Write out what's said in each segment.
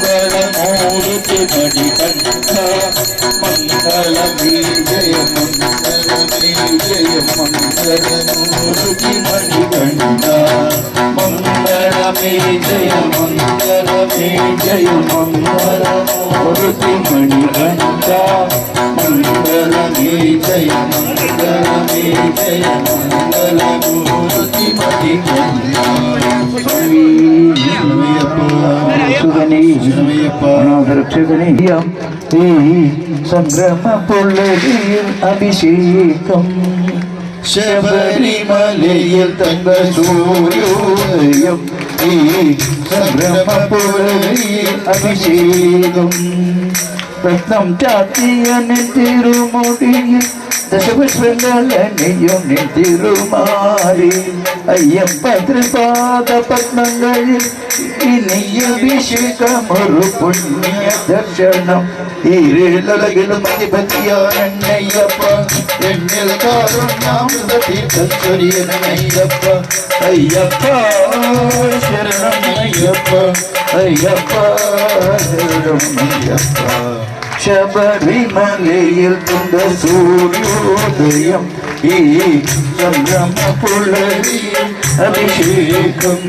मंगलमूर्ति मणिकंठ मंगलमी जय मंगलमी जय मंगलमूर्ति मणिकंठ मंगलमी जय मंगलमी जय मंगलमूर्ति मणिकंठ मंगलमी जय मंगलमी जय मंगलमूर्ति मणिकंठ സംഗ്രമ പൊള്ളലിൽ അഭിഷേകം ശബരിമലയിൽ തങ്ക സൂര്യോദയം ഈ സംഗ്രമ പൊള്ളലിൽ അഭിഷേകം രത്നം ചാത്തിയ തിരുമുടിയിൽ ദശപുഷ്പങ്ങളെയും തിരുമാറി അയ്യപ്പ തൃപാദ പത്മങ്ങളിൽ ഇനി അഭിഷേകമൊരു പുണ്യ ദർശനം ഇരുളകിലും അധിപതിയാണയ്യപ്പ ಎಣ್ಣೆಲ ಕಾರುಣ್ಯಾಮೃತ ತೀರ್ಥಚರ್ಯನಯ್ಯಪ್ಪ ಅಯ್ಯಪ್ಪ ಶರಣಮಯ್ಯಪ್ಪ ಅಯ್ಯಪ್ಪ ಶರಣಮಯ್ಯಪ್ಪ ശബരിമലയിൽ തുണ്ട സൂര്യോദയം ഈ സംഗമ പുലരിയിൽ അഭിഷേകം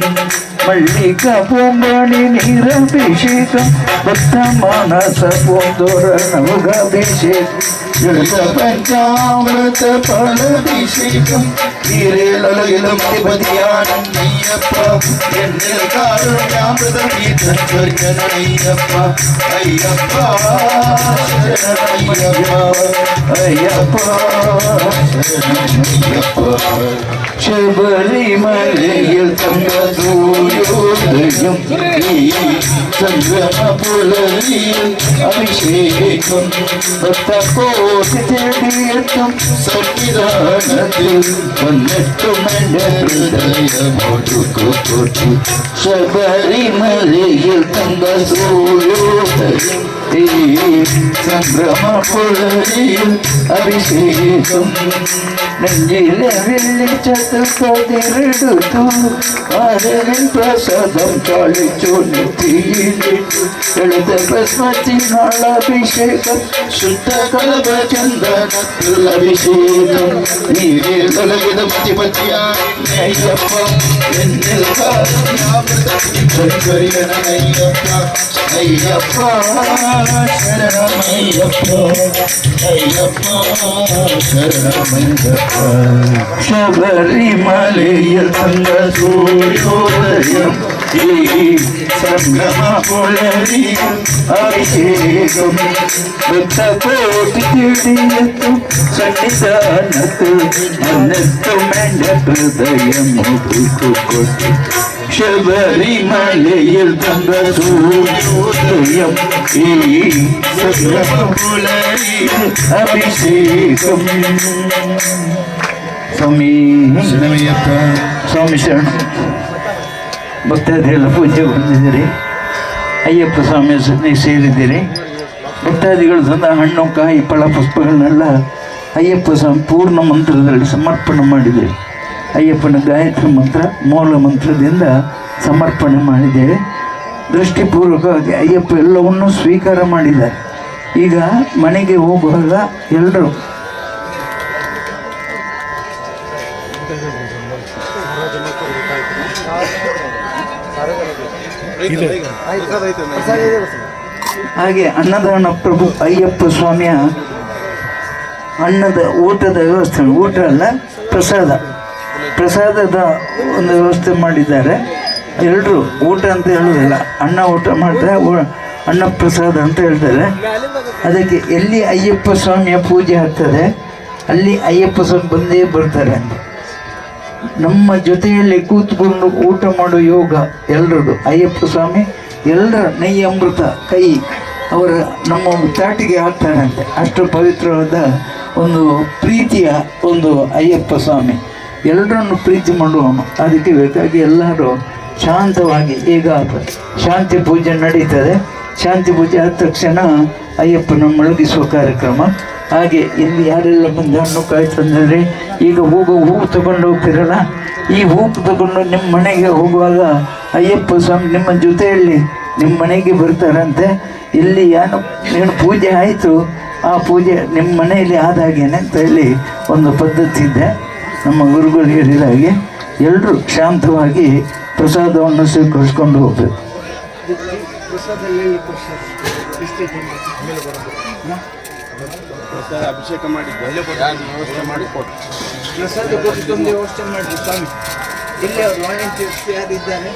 മല്ലിക പൂമ്പണി നീരഭിഷേകം ഭക്തമാനസ പൂന്തോരണമുഖാഭിഷേകം പഞ്ചാമൃത ഫലഭിഷേകം ഈരേലയിലും അധിപതിയാനയ്യപ്പ എന്നിൽ കാരുണ്യാമൃത തീർത്ഥചൊരിയനയ്യപ്പ അയ്യപ്പ ശരണമയ്യപ്പ അയ്യപ്പ ശരണമയ്യപ്പ ശബരിമലയിൽ തങ്ക സൂര്യോദയം ഈ സംഗമ പുലരിയിൽ അഭിഷേകം ഭക്തകോടി തേടിയെത്തും സന്നിധാനത്തിൽ വന്നിട്ടും എൻ്റെ ഹൃദയമൊഴുകുകൊട്ടി ശബരിമലയിൽ തങ്ക സൂര്യോദയം ഈ സംഭ്രമ പുലരിയിൽ അഭിഷേകം നെഞ്ചിലെ വെള്ളിച്ചത്തിൽ പതിരെടുത്തു ആരവിൻ പ്രസാദം ചാളിച്ചു നെറ്റിയിലിട്ടു എഴുത ഭസ്മത്തിനുള്ള അഭിഷേകം ശുദ്ധ കലവ ചന്ദനത്തിൽ അഭിഷേകം നീരേലയിലും അധിപതിയാനയ്യപ്പ എന്നിൽ കാരുണ്യാമൃത തീർത്ഥചൊരിയനയ്യപ്പ അയ്യപ്പ ശരണമയ്യപ്പ അയ്യപ്പ ശരണമയ്യപ്പ ശബരിമലയിൽ തങ്ക സൂര്യോദയം ഈ സംഗമ പുലരിയിൽ അഭിഷേകം ഭക്തകോടി തേടിയെത്തും സന്നിധാനത്തിൽ അന്നെത്തും എൻ്റെ ഹൃദയം മുഴുകൊട്ടി ശബരിമലയിൽ തങ്ക സൂര്യോദയം ഈ സംഗമ പുലരിയിൽ അഭിഷേകം ಸ್ವಾಮಿ ಶರಣಮಯ್ಯಪ್ಪ ಸ್ವಾಮಿ ಶರಣ ಭಕ್ತಾದಿಗಳ ಪೂಜೆ ಬಂದಿದ್ದೀರಿ ಅಯ್ಯಪ್ಪ ಸ್ವಾಮಿ ಸೇರಿದ್ದೀರಿ ಭಕ್ತಾದಿಗಳು ತಂದ ಹಣ್ಣು ಕಾಯಿ ಫಲ ಪುಷ್ಪಗಳನ್ನೆಲ್ಲ ಅಯ್ಯಪ್ಪ ಸ್ವಾಮಿ ಪೂರ್ಣ ಮಂತ್ರದಲ್ಲಿ ಸಮರ್ಪಣೆ ಮಾಡಿದ್ದೇವೆ ಅಯ್ಯಪ್ಪನ ಗಾಯತ್ರಿ ಮಂತ್ರ ಮೂಲ ಮಂತ್ರದಿಂದ ಸಮರ್ಪಣೆ ಮಾಡಿದ್ದೇವೆ ದೃಷ್ಟಿಪೂರ್ವಕವಾಗಿ ಅಯ್ಯಪ್ಪ ಎಲ್ಲವನ್ನೂ ಸ್ವೀಕಾರ ಮಾಡಿದ್ದಾರೆ ಈಗ ಮನೆಗೆ ಹೋಗುವಾಗ ಎಲ್ಲರೂ ಹಾಗೆ ಅನ್ನದಾನ ಪ್ರಭು ಅಯ್ಯಪ್ಪ ಸ್ವಾಮಿಯ ಅನ್ನದ ಊಟದ ವ್ಯವಸ್ಥೆ, ಊಟ ಅಲ್ಲ ಪ್ರಸಾದದ ಒಂದು ವ್ಯವಸ್ಥೆ ಮಾಡಿದ್ದಾರೆ. ಎಲ್ಲರೂ ಊಟ ಅಂತ ಹೇಳುವುದಿಲ್ಲ, ಅನ್ನ ಊಟ ಮಾಡ್ತಾರೆ, ಅನ್ನ ಪ್ರಸಾದ ಅಂತ ಹೇಳ್ತಾರೆ. ಅದಕ್ಕೆ ಎಲ್ಲಿ ಅಯ್ಯಪ್ಪ ಸ್ವಾಮಿಯ ಪೂಜೆ ಆಗ್ತದೆ ಅಲ್ಲಿ ಅಯ್ಯಪ್ಪ ಸ್ವಾಮಿ ಬಂದೇ ಬರ್ತಾರೆ ಅಂತ. ನಮ್ಮ ಜೊತೆಯಲ್ಲಿ ಕೂತ್ಕೊಂಡು ಊಟ ಮಾಡೋ ಯೋಗ ಎಲ್ಲರದು. ಅಯ್ಯಪ್ಪ ಸ್ವಾಮಿ ಎಲ್ಲರ ನೆಯ್ಯಿ ಅಮೃತ ಕೈ ಅವರ ನಮ್ಮ ತಾಟಿಗೆ ಹಾಕ್ತಾರಂತೆ. ಅಷ್ಟು ಪವಿತ್ರವಾದ ಒಂದು ಪ್ರೀತಿಯ ಒಂದು ಅಯ್ಯಪ್ಪ ಸ್ವಾಮಿ, ಎಲ್ಲರನ್ನು ಪ್ರೀತಿ ಮಾಡುವವನು. ಅದಕ್ಕೆ ಬೇಕಾಗಿ ಎಲ್ಲರೂ ಶಾಂತವಾಗಿ, ಈಗ ಶಾಂತಿ ಪೂಜೆ ನಡೀತದೆ. ಶಾಂತಿ ಪೂಜೆ ಆದ ತಕ್ಷಣ ಅಯ್ಯಪ್ಪನ ಮಲಗಿಸುವ ಕಾರ್ಯಕ್ರಮ. ಹಾಗೆ ಇಲ್ಲಿ ಯಾರೆಲ್ಲ ಬಂದು ಹಣ್ಣು ಕಾಯಿ ತಂದರೆ ಈಗ ಹೂ ತಗೊಂಡು ಹೋಗ್ತಿರಲ್ಲ, ಈ ಹೂ ತಗೊಂಡು ನಿಮ್ಮ ಮನೆಗೆ ಹೋಗುವಾಗ ಅಯ್ಯಪ್ಪ ಸ್ವಾಮಿ ನಿಮ್ಮ ಜೊತೆಯಲ್ಲಿ ನಿಮ್ಮ ಮನೆಗೆ ಬರ್ತಾರಂತೆ. ಇಲ್ಲಿ ಏನು ಪೂಜೆ ಆಯಿತು, ಆ ಪೂಜೆ ನಿಮ್ಮ ಮನೆಯಲ್ಲಿ ಆದಾಗೇನೆ ಅಂತ ಹೇಳಿ ಒಂದು ಪದ್ಧತಿ ಇದೆ. ನಮ್ಮ ಗುರುಗಳು ಹೇಳಿದ ಹಾಗೆ ಎಲ್ಲರೂ ಶಾಂತವಾಗಿ ಪ್ರಸಾದವನ್ನು ಸ್ವೀಕರಿಸ್ಕೊಂಡು ಹೋಗ್ಬೇಕು. ಅಭಿಷೇಕ ಮಾಡಿ ವ್ಯವಸ್ಥೆ ಮಾಡಿ ಕೊಟ್ಟು ಪ್ರಸಾದ ಕೊಟ್ಟೊಂದು ವ್ಯವಸ್ಥೆ ಮಾಡಿ ಸ್ವಾಮಿ. ಇಲ್ಲಿ ಅವರು ವಾಲಂಟಿಯರ್ಸ್ ಯಾರಿದ್ದಾರೆ,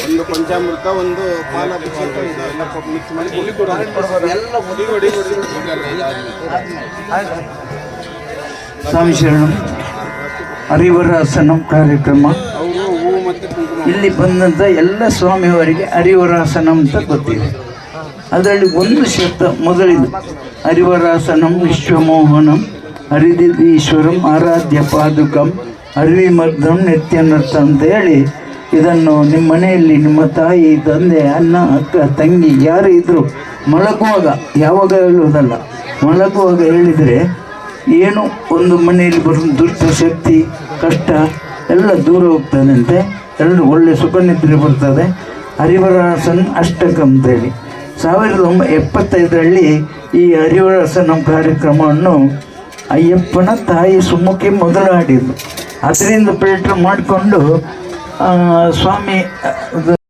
ಒಂದು ಪಂಚಾಮೃತ, ಒಂದು ಪಾಲಾಭಿಷೇಕ ಇದೆ, ಎಲ್ಲ ಮಿಕ್ಸ್ ಮಾಡಿ ಎಲ್ಲ ಸ್ವಾಮಿ ಶರಣಂ ಹರಿವರಾಸನಂ ಕಾರ್ಯಕ್ರಮ. ಅವರು ಹೂವು ಮತ್ತು ಕುಂಕುಮ ಇಲ್ಲಿ ಬಂದಂಥ ಎಲ್ಲ ಸ್ವಾಮಿಯವರಿಗೆ ಹರಿವರಾಸನಂ ಅಂತ ಗೊತ್ತಿದೆ. ಅದರಲ್ಲಿ ಒಂದು ಶಬ್ದ ಮೊದಲಿದು, ಹರಿವರಾಸನಂ ವಿಶ್ವಮೋಹನಂ ಹರಿದೀಶ್ವರಂ ಆರಾಧ್ಯ ಪಾದುಕಂ ಹರಿವಿಮರ್ದಂ ನಿತ್ಯನರ್ಥ ಅಂತ ಹೇಳಿ, ಇದನ್ನು ನಿಮ್ಮ ಮನೆಯಲ್ಲಿ ನಿಮ್ಮ ತಾಯಿ, ತಂದೆ, ಅಣ್ಣ, ಅಕ್ಕ, ತಂಗಿ ಯಾರು ಇದ್ದರೂ ಮಲಗುವಾಗ, ಯಾವಾಗ ಹೇಳುವುದಲ್ಲ, ಮಲಗುವಾಗ ಹೇಳಿದರೆ ಏನು ಒಂದು ಮನೆಯಲ್ಲಿ ಬರೋ ದುಷ್ಟ ಶಕ್ತಿ ಕಷ್ಟ ಎಲ್ಲ ದೂರ ಹೋಗ್ತದಂತೆ, ಎಲ್ಲರೂ ಒಳ್ಳೆ ಸುಖ ನಿದ್ರೆ ಬರ್ತದೆ. ಹರಿವರಾಸನ್ ಅಷ್ಟಕ ಅಂತೇಳಿ 1975ರಲ್ಲಿ ಈ ಹರಿವರಾಸನ ಕಾರ್ಯಕ್ರಮವನ್ನು ಅಯ್ಯಪ್ಪನ ತಾಯಿ ಸುಮ್ಮುಖಿ ಮೊದಲು ಆಡಿದ್ದು. ಅದರಿಂದ ಫಿಲ್ಟರ್ ಮಾಡಿಕೊಂಡು ಸ್ವಾಮಿ